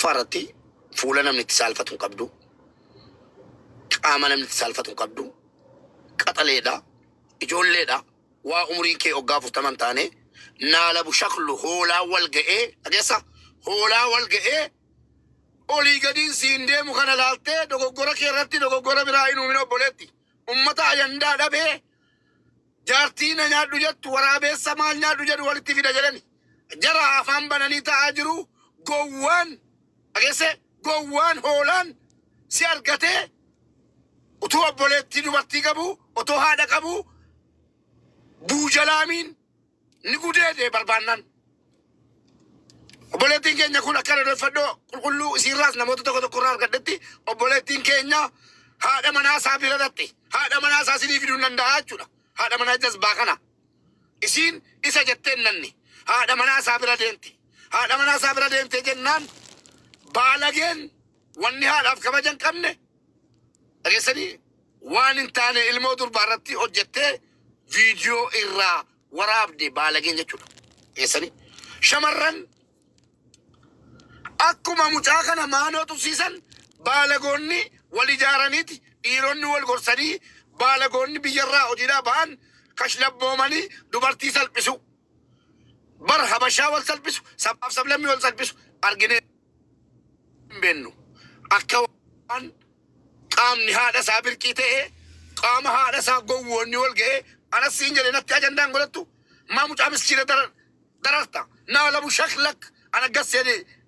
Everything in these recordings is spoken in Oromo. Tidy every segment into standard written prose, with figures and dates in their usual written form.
فارتي فولنا من اتصالفة قبدو آمنا من اتصالفة قبدو قتليدا إجوليدا وعمرين كي أقافو تمام تاني نالبو شكله هولا والجئ أجلسا هولا والجئ أولي قدين سيندي مخنا لالتي دوغورا كيرتي دوغورا براينو منو بولتي أمتا يندا دبه جارتينا نادو جت ورابي سمال نادو جت والتي في دجلني جرى أفهم بناني تاجرو قوان أجلسا قوان هولان سياركته وتو بولتي دوبرتي كابو وتو هذا كابو بوجلامين نقوده ده بربانان وبولتين كينيا كنا كارو الفدو كله سيراس نموت تكو كورار كدتي وبولتين كينيا هذا مناس عبير دتي هذا مناس أصلي في دون ننداجولا هذا مناس جز باكنا إسين إسا جتين نني هذا مناس عبير دينتي هذا مناس عبير دينتي جنان بالغين والنهار أفكار جن كمنه أجسني وان انتاني الموضوع بارتي أوجته فيديو إرّا وراب دي بالغين جتولا أجسني شمرن أكما مجاكنا مانو تسيسن بالغوني والإجارانيتي إيروني والغرساني بالغوني بيجرّا أجيرا بان كشلب بوماني دوبارتي سلبسو بر حبشا والسلبسو سباب سبلمي والسلبسو أرجني بينو أكوان قام نهاد سابر كيته قام هذا ساقووني والجه أنا سينجر نتيجة عندنا قلتو ما متعبس كذا دررتا نالبو شكلك أنا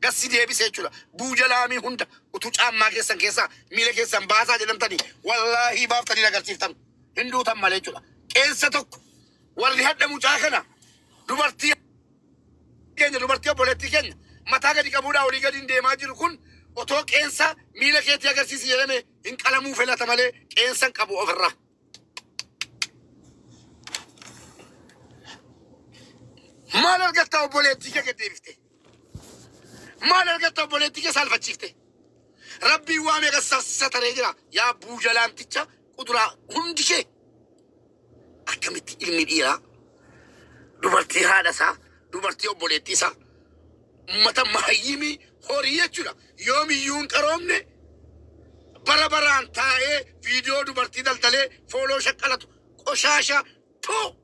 قصدي بيسيجولا بوجلامي هندا وتوجام ما كيسان كيسا ميله كيسان باسا جلم تاني والله باب تاني لا قرتيفتم هندو تام ماليجولا كيسا توك ورد هذا مجاهنا دوبارتي كينيا دوبارتي بولتي كينيا متى قدي كبودا ولي قدي ندي ما جركون وتو كينسا ميله كيتي أجر سيسي جلمه إن كلامو فلا تمالي كينسا كابو أفرّا ما لقيتها بوليتيكا كديفته ما لقيتها بوليتيكا سالفة شفته ربي وامي قصة ستريجرا يا أبو جلام تيجا قدرة هندشة أكملت علمي إيرا دوبرتي هذا سا دوبرتي بوليتي سا متى مهيمي هوريه جرا يومي يون كرامنه برابران تاعه فيديو دوبرتي دلتله فولو شكلته قشاشة تو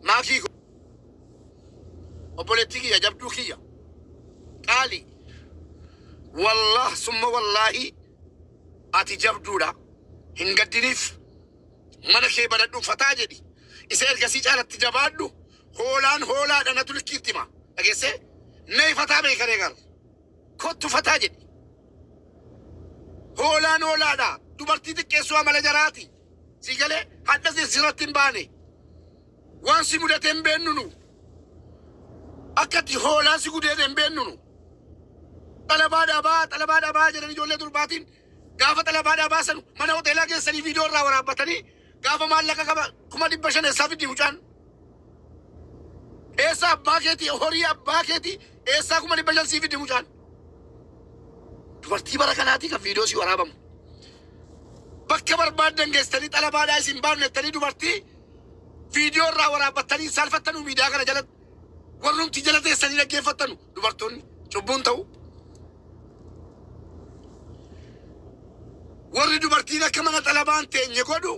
ما فيكو وبوليتيكي يا جبدو كيا قالي والله ثم والله أتي جبدولا هنقدنيف منكي بددو فتاجدي إسأل كسيج على التجابادو هولان أنا تلكيتما أجلسه ني فتابي كريغر كنت فتاجدي هولان دا دوبرتي تكيسوا مال جراتي سيجله حدث سيرتين باني وانسي مدتين بينونو أكتي هولان سيقودين بينونو طلبات أبا جرني جولة درباتين قافة طلبات أبا سنو من هو تلا كي سني فيديو را بتاني قافة مال لك كما دي بشن سافي دي وجان ऐसा बाकेती होरिया बाकेती ऐसा को मनी बजल सीवी दिमुजान दुबर्ती बारा कनाती का वीडियो सी वराबम बक्के बर्बाद दंगे stani talaba da simbar ne tani dubarti video रा वराबतनी सालफतनु मीडिया का जलत वरुम तिजलते stani लगे फतनु दुबर्तुन चुबुन ताऊ ورّي dubartina كمان talabaan teenye godu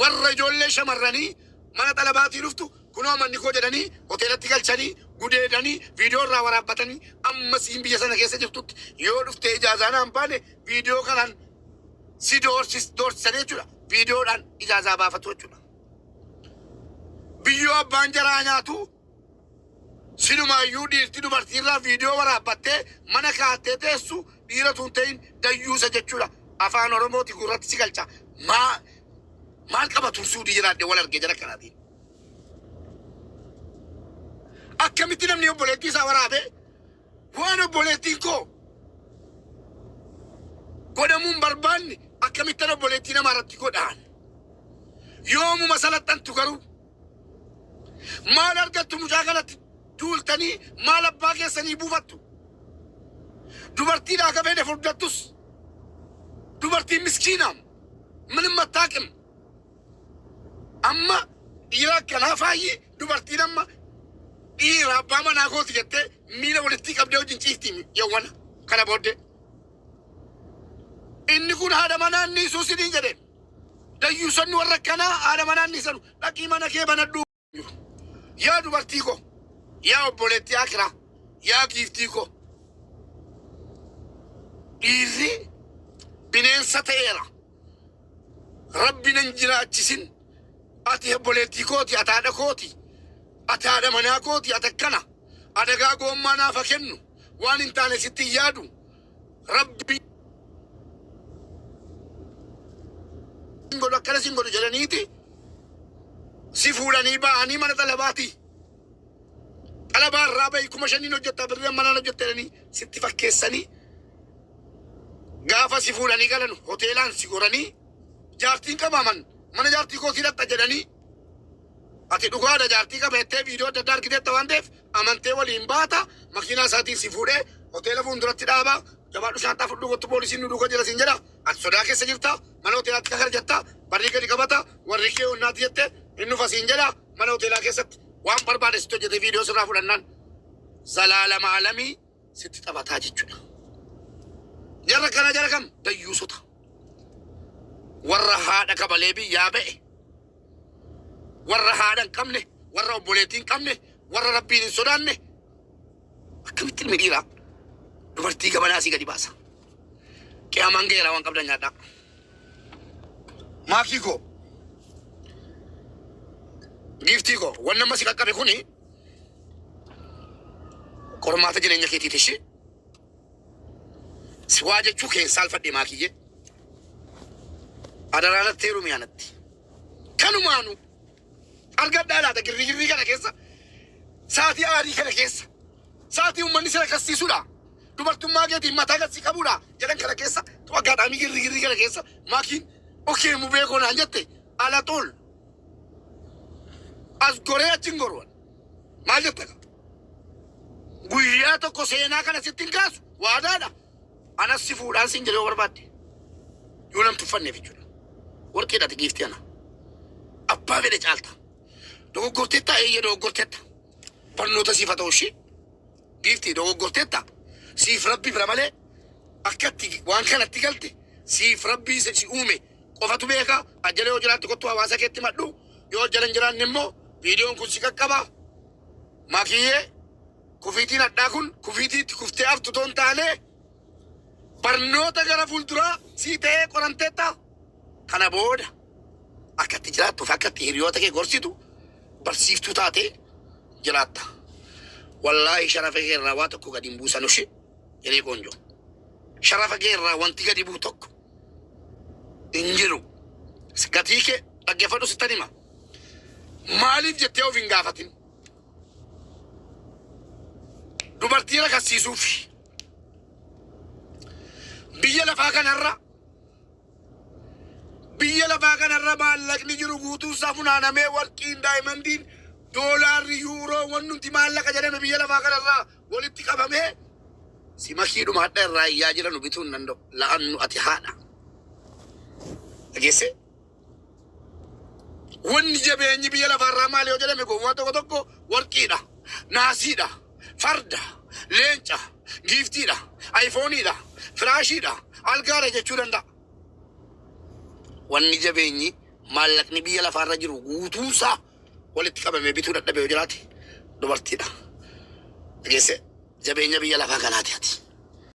warra ijoollee shamarranii mana talabaatii dhuftu kunoo manni koo jedhanii hoteelatti galchanii gudeedanii viidiyoo irraa waraabbatanii amma siin biyya sana keessa jirtutti yoo dhuftee ijaazaa naan baane viidiyoo kanaan si doorsisanii jechuudha. Viidiyoodhaan ijaazaa baafatu jechuudha. Biyyoo abbaan jaraa nyaatu sinumaayyuu dhiirti dubartiirraa viidiyoo waraabbattee mana kaattee teessu dhiira tun ta'in dayyuusa jechuudha. Afaan Oromooti gurratti si galcha. Maal qaba tursuudii jiraadde wal argee jara kanaatiin. Akkamitti namni obboleettii isaa waraabe waan obboleettiin koo godhamuun barbaanne akkamittan obboleettii namaa irratti godhaan yoomuma salaxxantu garuu maal argattu mucaa kanatti duultanii maal abbaa keessanii buufattu dubartiidhaa gafeede furdattus dubartiin miskiinaam ምንም አታውቅም amma dhiira akkanaa faayyi dubartiin amma dhiira abbaa manaa kooti jettee miila walitti qabdee wajjin ciifti yawwana kana booddee. Inni kun haadha manaa inni Yesuus ni jedhe. Dayyuu sanni warra kanaa haadha manaa inni sanu dhaqii mana kee banadhu. Yaa dubartii ko, yaa obboleettii Akiraa, yaa giiftii ko. Dhiirri bineensa ta'eera. Rabbi nan jiraachisin. Ati obboleettii kooti, ati haadha kooti. Ati haadha manaa kooti, ati akkana. Adagaa goommaa naaf kennu. Waan hin taane sitti yaadu. Rabbi godhu akkana sin godhu jedhaniiti. Si fuudhanii ba'anii mana xalabaati. Xalabaa irraa bahi 5,000 hojjetta birrii manaan hojjetanii sitti fakkeessanii. Gaafa si fuudhanii galan hoteelaan si goranii jaartiin qabaman mana jaartii kootii dhatta jedhanii. Ati dhugaadha jaartii qabeettee viidiyoo adda addaa argiteetta waan ta'eef amantee waliin baata makiinaa isaatiin si fuudhee hoteela fuulduratti dhaabaa jabaadhu shaantaa fudhu gottu poolisiin nu dhuga jira siin jedha. Ati sodaa keessa jirta mana hoteelaatti kakar jetta barrii gadi qabata warri kee onnaati jette inni dhufa siin jedha mana hoteelaa keessatti waan barbaade sitti hojjete viidiyoo sirraa fudhannaan zalaalama alamii sitti taphataa jechuudha. Jarra kana jara kam dayyuusota warra haadha kabalee biyyaa ba'e warra haadha hin qabne warra obboleettii hin qabne warra rabbiin hin sodaanne akkamitti ilmi dhiiraa dubartii gabanaa asii gadi baasa. Qiyaamaan geeraa waan qabdan nyaadhaa. Maakii koo giiftii koo waan nama si qaqqabe kuni qormaata jireenya keetiiti ishee. Si waa jechuu keessaa alfadhe maakiyye. Adaraanatti heerumii anatti. Kanumaanu argadhaa laata girrii kana keessa saatii aarii kana keessa saatii uummanni sira kassiisudha. Dubartummaa keetiin mataa gassi qabudha jedhan kana keessa waggaadhaamii girrii kana keessa maakiin okee mu beekoo naan jette ala tol as goree achin gorwan maal jetta guyyaa tokko seenaa kana sittin kaasu waadaadha. Anas si fuudhaan sin jedhee barbaadde yoo nam tuffanneef jechuudha. Warqeedhaati giiftii ana abbaa fedhe caalta dogoggorteetta eeyyee dogoggorteetta barnoota siif haa ta'u ishee giiftii dogoggorteetta siif rabbi bira malee akkatti waan kanatti galte siif rabbii si uume qofatu beeka. Ajjala yoo jiraatti kottu hawaasa keetti madhu yoo ajjala hin jiraanne immoo viidiyoon kun si qaqqaba. Maakiyyee kufiitiin hadhaa kun kufiitiitti kuftee haftu toon taanee barnoota gara fuulduraa sii ta'ee qoranteetta. Kana booda akkatti jiraattuuf akkatti hiriyoota kee gorsitu barsiiftuu taatee jiraatta. Wallaahi sharafa kee irraa waa tokko gadi hin buusan ushi jedhee qoonjoo. Sharafa kee irraa wanti gadi bu'u tokko hin jiru. Gatii kee dhaggeeffadhu sittan hima. Maaliif jettee of hin gaafatin? Dubartii rakkachiisuufi. Biyya lafaa kanarra maallaqni jiru guutuu isaa funaanamee warqiin daayimandiin doolaarri yuuroo waan nuti maallaqa jedhame biyya lafaa kanarraa walitti qabamee si makiidhuma hadha irraa iyyaa jiranu bituu hin danda'u. La'annu ati haadha. Dhageesse? Wanni jabeenyi biyya lafaarraa maali yoo jedhame gowwaa tokko tokko warqiidha, naasiidha, farda, leenca, giiftiidha, ayfooniidha, firaashiidha, algaadha jechuu danda'a. Wanni jabeenyi maallaqni biyya lafaarra jiru guutuunsaa walitti qabamee bituu dadhabe yoo jiraate dubartiidha. Dhageesse? Jabeenya biyya lafaa kanaati ati.